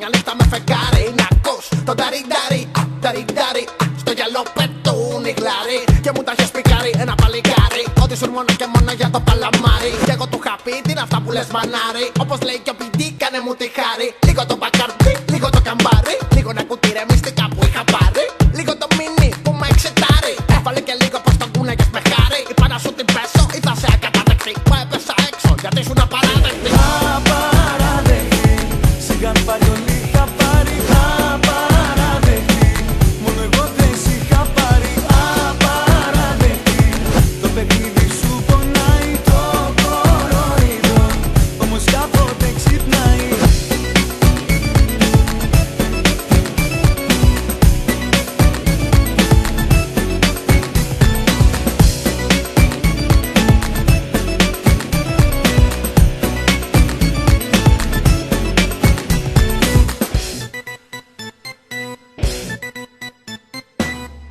μια νύχτα με φεγγάρι. Να ακούς το νταρι-νταρι, νταρι-νταρι. Στο γυαλό πετούν οι γλάροι και μου τα έχεις πικάρει ένα παλικάρι. Ότι σου μόνο και μόνο για το παλαμάρι. Και εγώ του είχα πει τι είναι αυτά που λες μανάρι. Όπως λέει και ο ποιητή κάνε μου τη χάρη. Λίγο το μπακάρτι, λίγο το καμπάρι. Λίγο να κουτί ρε μυστικά που είχα πάρει. Λίγο το μινί που με εξετάρει. Έβαλε και λίγο πως το κούναγες με χάρη. Είπα να σου την πέσω ή θα σε ακαταδεχτεί. Μα έπεσα έξω γιατί ήσουν απαράδεκτη. Απαράδεκτη, σιγά πάλι όλοι είχα πάρει. Απαράδεκτη, μόνο εγώ δεν σ' είχα πάρει. Απαράδεκτη, το παιχνίδι σου πονάει, το κοροϊδό, όμως κάποτε ξυπνάει.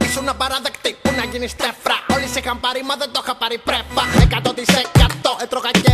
Ήσουν απαράδεκτη που να γίνεις τέφρα. Όλοι σε είχαν πάρει μα δεν το είχα πάρει πρέπα. 100% έτρωγα και